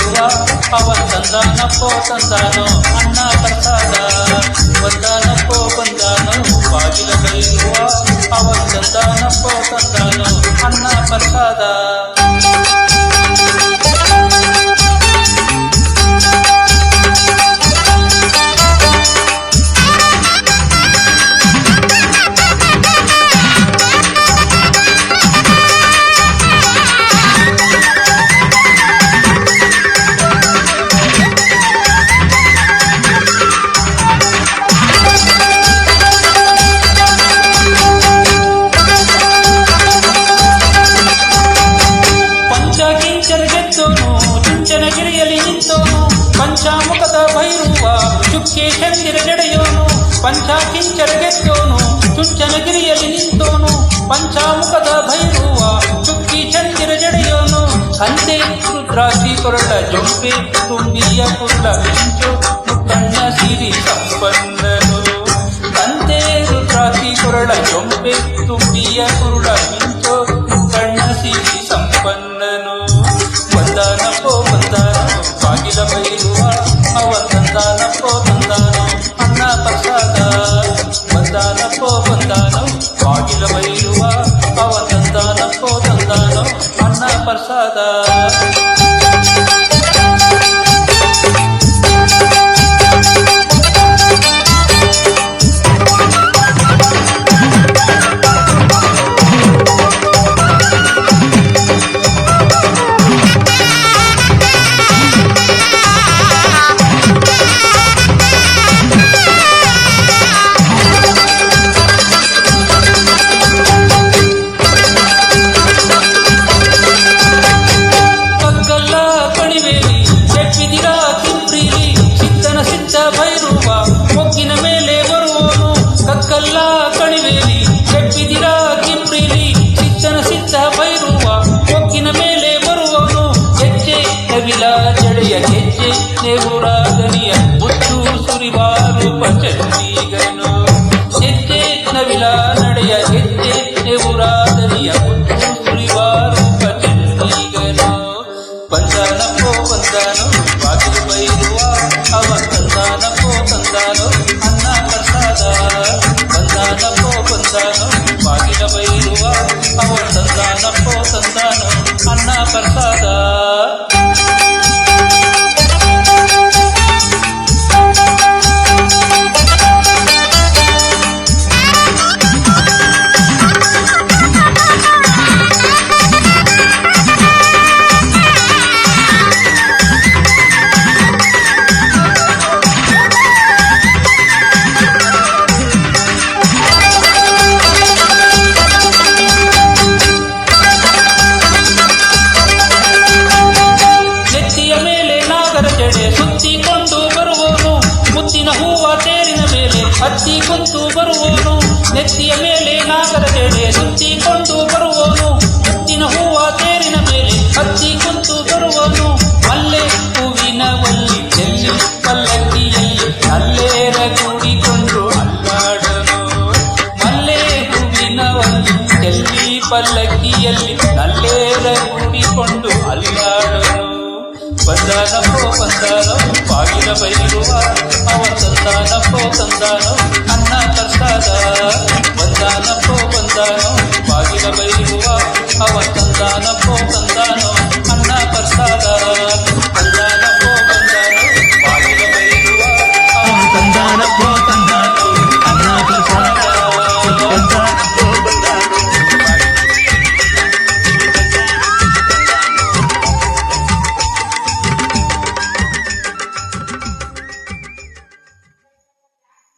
ಬೈರುವ ಅವನ್ ತಂದಾನಪ್ಪೋ ತಂದಾನೋ ಅನ್ನ ಪ್ರಸಾದ. ಬಂದಾನಪ್ಪೋ ಬಂದಾನೋ ಬಾಗಿಲ ಬೈರುವ ಅವನ್ ತಂದಾನಪ್ಪೋ ತಂದಾನೋ ಅನ್ನ ಪ್ರಸಾದ. ಚುಂಚನಗಿರಿಯಲ್ಲಿ ನಿಂತೋನು ಪಂಚಾಮುಖದ ಭೈರುವ ಚುಕ್ಕೆ ಚಂದಿರ ಜಡೆಯೋನು. ಪಂಚಾಕಿಂಚರ ಗೆದ್ದೋನು ಚುಂಚನಗಿರಿಯಲ್ಲಿ ನಿಂತೋನು ಪಂಚಾಮುಖದ ಭೈರುವ ಚುಕ್ಕಿ ಚಂದಿರ ಜಡೆಯೋನು. ಅಂತೆ ರುದ್ರಾಕ್ಷಿ ಕೊರಳ ಜೊಂಪೆ ತುಂಬಿಯ ಕುರುಳ ಮಿಂಚು ಮುಕ್ಕಣ್ಣ ಸಿರಿ ಸಂಪನ್ನನು. ಅಂತೆ ರುದ್ರಾಕ್ಷಿ ಕೊರಳ ಜೊಂಪೆ ತುಂಬಿಯ ಕುರುಳ ಮಿಂಚು ಮುಕ್ಕಣ್ಣ ಸಿರಿ ಸಂಪನ್ನನು. ಬಂದಾನಪ್ಪೋ ಬಂದಾನೋ ಬಾಗಿಲ ಬೈರುವ ಅವನ್ ತಂದಾನಪ್ಪೋ ತಂದಾನೋ ಅನ್ನ ಪ್ರಸಾದ. ಬಂದಾನಪ್ಪೋ ಬಂದಾನೋ ಬಾಗಿಲ ಬೈರುವ ಅವನ್ ತಂದಾನಪ್ಪೋ ತಂದಾನೋ ಅನ್ನ ಪ್ರಸಾದ. ಮೊಗ್ಗಿನ ಮೇಲೆ ಬರುವನು ಕಕ್ಕಲ್ಲ ಕಣಿವೇಲಿ ಕೆಪ್ಪಿದಿರ ಕಿಪ್ರಿಲಿ ಸಿದ್ದನ ಸಿದ್ಧ ಭೈರುವ ಮೊಗ್ಗಿನ ಮೇಲೆ ಬರುವನು. ಹೆಜ್ಜೆ ನವಿಲ ಜಡೆಯ ಹೆಜ್ಜೆ ನೆವುರಾದನಿಯ ಮುಚ್ಚು ಸುರಿವಾರು ಪಚಂಡೀಗನು. ಹೆಜ್ಜೆ ನವಿಲ ನಡೆಯ ಹೆಜ್ಜೆ ನೆವುರಾದನಿಯ ಮುಚ್ಚು ಸುರಿವಾರು ಪಚಂಡೀಗನು. ಬಂದಾನಪ್ಪೋ ಬಂದಾನೋ ಬಾಗಿಲು ಬೈರುವ ಅವನ್ ತಂದಾನಪ್ಪೋ ತಂದಾನೋ ಅನ್ನ ಪ್ರಸಾದ. ಬಂದಾನಪ್ಪೋ ಬಂದಾನೋ ಬಾಗಿಲ ಬೈರುವ ಅವನ್ ತಂದಾನಪ್ಪೋ ತಂದಾನೋ ಅನ್ನ ಪ್ರಸಾದ. ಸುತ್ತಿಕೊಂಡು ಬರುವನು ಮುತ್ತಿನ ಹೂವ ತೇರಿನ ಮೇಲೆ ಹತ್ತಿ ಕುಂತು ಬರುವನು. ನೆತ್ತಿಯ ಮೇಲೆ ನಾಗರ ಜಡೆ ಸುತ್ತಿಕೊಂಡು ಬರುವನು ಮುತ್ತಿನ ಹೂವ ತೇರಿನ ಮೇಲೆ ಹತ್ತಿ ಕುಂತು ಬರುವನು. ಮಲ್ಲೆ ಹೂವಿನ ವಲ್ಲಿ ಚೆಲ್ಲಿ ಪಲ್ಲಕ್ಕಿಯಲ್ಲಿ ಅಲ್ಲೇರ ಕೂಡಿಕೊಂಡು ಅಲ್ಲಾಡನು. ಮಲ್ಲೆ ಹೂವಿನ ವಲ್ಲಿ ಚೆಲ್ಲಿ ಪಲ್ಲಕ್ಕಿಯಲ್ಲಿ ನಲ್ಲೇರ ಕೂಡಿಕೊಂಡು ಅಲ್ಲಾಡನು. ಬಂದಾನಪ್ಪೋ ಬಂದಾನೋ ಬಾಗಿಲ ಬೈರುವ ಅವನ್ ತಂದಾನಪ್ಪೋ ತಂದಾನೋ ಅನ್ನ ಪ್ರಸಾದ. ಬಂದಾನಪ್ಪೋ ಬಂದಾನೋ ಬಾಗಿಲ ಬೈರುವ ಅವನ್ ತಂದಾನಪ್ಪೋ ತಂದಾನೋ ಅನ್ನ ಪ್ರಸಾದ.